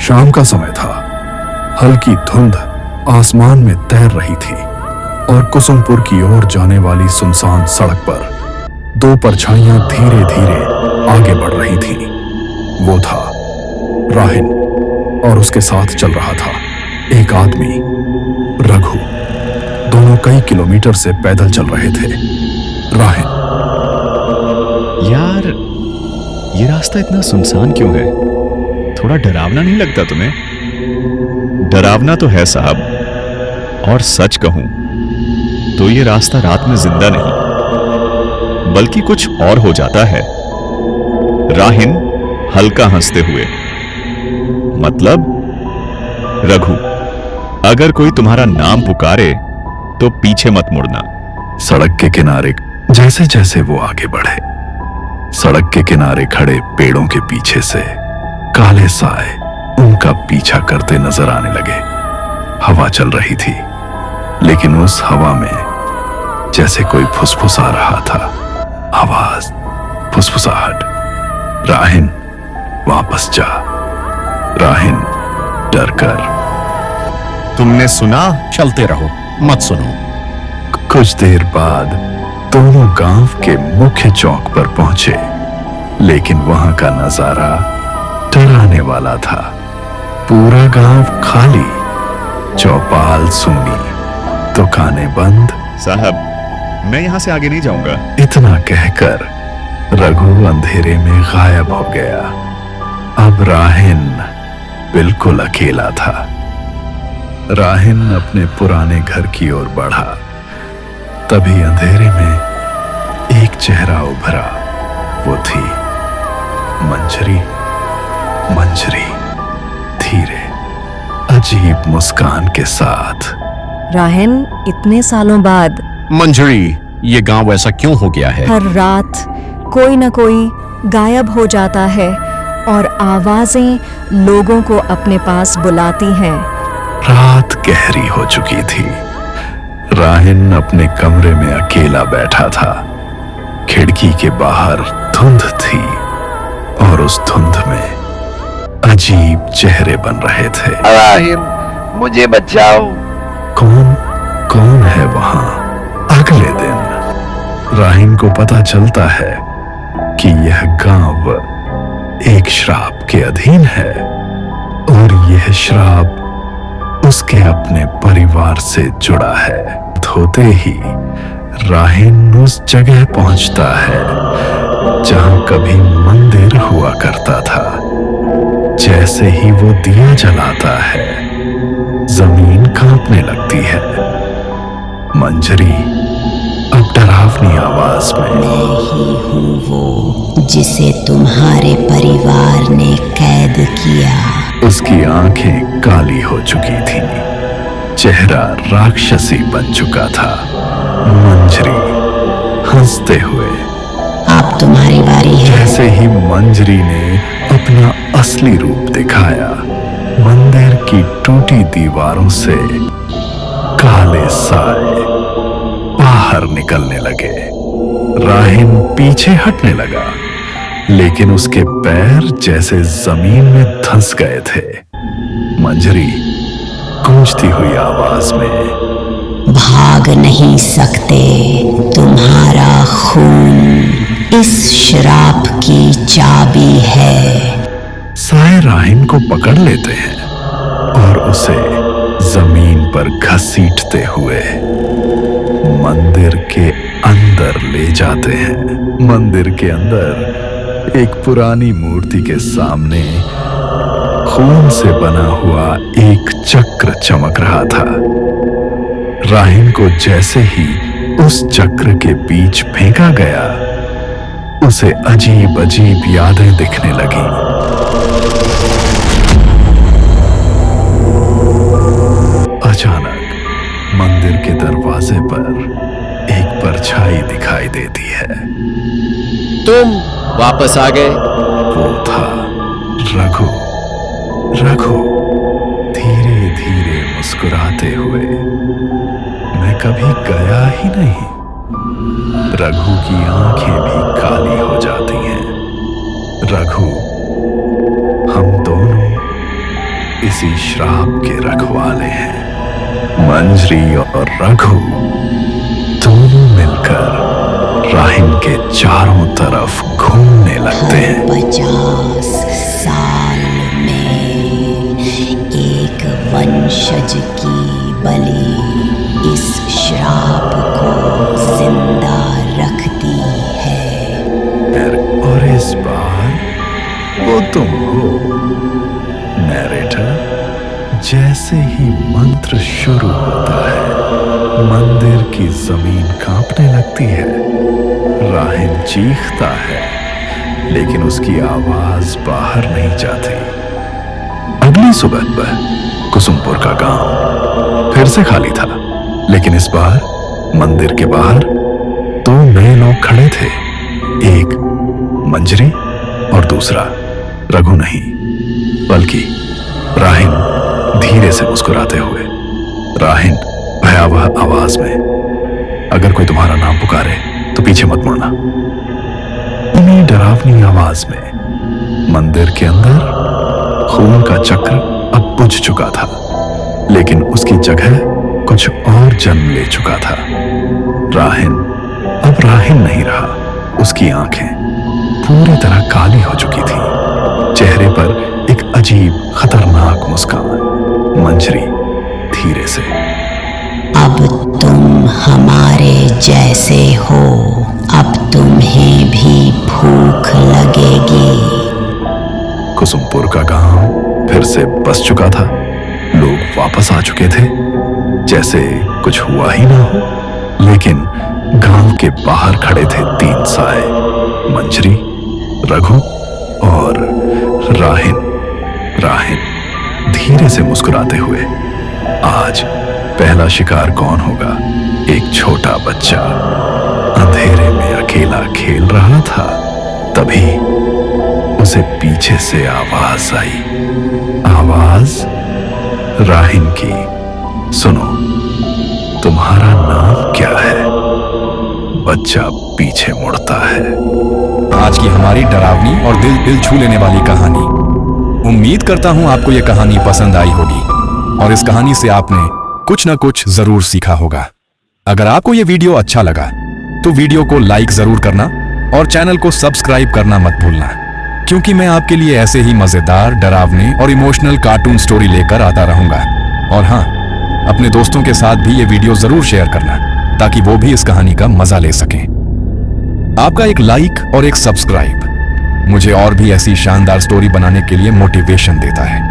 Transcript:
शाम का समय था। हल्की धुंध आसमान में तैर रही थी और कुसुमपुर की ओर जाने वाली सुनसान सड़क पर दो परछाइयां धीरे धीरे आगे बढ़ रही थीं। वो था राहिन और उसके साथ चल रहा था एक आदमी, रघु। दोनों कई किलोमीटर से पैदल चल रहे थे। राहिन, यार, ये रास्ता इतना सुनसान क्यों है? थोड़ा डरावना नहीं लगता तुम्हें? डरावना तो है साहब, और सच कहूं तो ये रास्ता रात में जिंदा नहीं बल्कि कुछ और हो जाता है। राहिन हल्का हंसते हुए, मतलब रघु, अगर कोई तुम्हारा नाम पुकारे तो पीछे मत मुड़ना। सड़क के किनारे जैसे जैसे वो आगे बढ़े, सड़क के किनारे खड़े पेड़ों के पीछे से काले साए उनका पीछा करते नजर आने लगे। हवा चल रही थी, लेकिन उस हवा में जैसे कोई फुसफुसा रहा था। आवाज, फुसफुसाहट। राहिन, वापस जा। राहिन डर कर, तुमने सुना? चलते रहो, मत सुनो। कुछ देर बाद दोनों गांव के मुख्य चौक पर पहुंचे, लेकिन वहां का नजारा डराने वाला था। पूरा गांव खाली, चौपाल सूनी, दुकानें बंद। साहब, मैं यहां से आगे नहीं जाऊंगा। इतना कहकर रघु अंधेरे में गायब हो गया। अब राहिन बिल्कुल अकेला था। राहिन अपने पुराने घर की ओर बढ़ा। तभी अंधेरे में एक चेहरा उभरा। वो थी मंजरी। मंजरी धीरे, अजीब मुस्कान के साथ। राहिन, इतने सालों बाद मंजरी, ये गांव ऐसा क्यों हो गया है? हर रात कोई न कोई गायब हो जाता है और आवाजें लोगों को अपने पास बुलाती हैं। रात गहरी हो चुकी थी। राहिन अपने कमरे में अकेला बैठा था। खिड़की के बाहर धुंध थी और उस धुंध में अजीब चेहरे बन रहे थे। राहिन, मुझे बचाओ। कौन कौन है वहां? अगले दिन राहिन को पता चलता है कि यह गांव एक श्राप के अधीन है और यह श्राप उसके अपने परिवार से जुड़ा है। होते ही राहिन उस जगह पहुंचता है जहां कभी मंदिर हुआ करता था। जैसे ही वो दिया जलाता है, जमीन कांपने लगती है। मंजरी अब डरावनी आवाज में, मैं ही हूँ वो जिसे तुम्हारे परिवार ने कैद किया। उसकी आंखें काली हो चुकी थीं, चेहरा राक्षसी बन चुका था। मंजरी हंसते हुए, अब तुम्हारी बारी है। जैसे ही मंजरी ने अपना असली रूप दिखाया, मंदिर की टूटी दीवारों से काले साए बाहर निकलने लगे। राहिन पीछे हटने लगा, लेकिन उसके पैर जैसे जमीन में धंस गए थे। मंजरी गूंजती हुई आवाज में, भाग नहीं सकते। तुम्हारा खून इस श्राप की चाबी है। साए राहिन को पकड़ लेते हैं और उसे जमीन पर घसीटते हुए मंदिर के अंदर ले जाते हैं। मंदिर के अंदर एक पुरानी मूर्ति के सामने खून से बना हुआ एक चक्र चमक रहा था। राहिन को जैसे ही उस चक्र के बीच फेंका गया, उसे अजीब अजीब यादें दिखने लगी। अचानक मंदिर के दरवाजे पर एक परछाई दिखाई देती है। तुम वापस आ गए। वो था रघु। रघु धीरे धीरे मुस्कुराते हुए, मैं कभी गया ही नहीं। रघु की आंखें भी काली हो जाती हैं। रघु, हम दोनों इसी श्राप के रखवाले हैं। मंजरी और रघु दोनों मिलकर राहिन के चारों तरफ घूमने लगते हैं। 50 साल में एक वंशज की बलि इस श्राप को जिंदा रखती है। और इस बार वो तुम हो नैरेटर। जैसे ही मंत्र शुरू होता है मंदिर की जमीन कांपने लगती है। राहिन चीखता है लेकिन उसकी आवाज बाहर नहीं जाती। अगली सुबह कुसुमपुर का गांव फिर से खाली था, लेकिन इस बार मंदिर के बाहर 2 नए लोग खड़े थे। एक मंजरी और दूसरा रघु नहीं बल्कि राहिन, धीरे से मुस्कुराते हुए। राहिन भयावह आवाज में, अगर कोई तुम्हारा नाम पुकारे तो पीछे मत मुड़ना। उन्हीं डरावनी आवाज में मंदिर के अंदर खून का चक्र अब बुझ चुका था, लेकिन उसकी जगह कुछ और जन्म ले चुका था। राहिन अब राहिन नहीं रहा। उसकी आंखें पूरी तरह काली हो चुकी थी। चेहरे पर एक अजीब खतरनाक मुस्कान। मंजरी धीरे से, अब तुम हमारे जैसे हो, अब तुम्हें भी भूख लगेगी। कुसुमपुर का गांव फिर से बस चुका था। लोग वापस आ चुके थे, जैसे कुछ हुआ ही ना हो। लेकिन गांव के बाहर खड़े थे 3 साए, मंजरी, रघु और राहिन। राहिन धीरे से मुस्कुराते हुए, आज पहला शिकार कौन होगा? एक छोटा बच्चा अंधेरे में अकेला खेल रहा था। तभी उसे पीछे से आवाज आई। आवाज राहिन की। सुनो, तुम्हारा नाम क्या है? बच्चा पीछे मुड़ता है। आज की हमारी डरावनी और दिल छू लेने वाली कहानी, उम्मीद करता हूं आपको यह कहानी पसंद आई होगी और इस कहानी से आपने कुछ ना कुछ जरूर सीखा होगा। अगर आपको यह वीडियो अच्छा लगा तो वीडियो को लाइक जरूर करना और चैनल को सब्सक्राइब करना मत भूलना, क्योंकि मैं आपके लिए ऐसे ही मजेदार, डरावने और इमोशनल कार्टून स्टोरी लेकर आता रहूंगा। और हाँ, अपने दोस्तों के साथ भी ये वीडियो जरूर शेयर करना ताकि वो भी इस कहानी का मजा ले सकें। आपका एक लाइक और एक सब्सक्राइब मुझे और भी ऐसी शानदार स्टोरी बनाने के लिए मोटिवेशन देता है।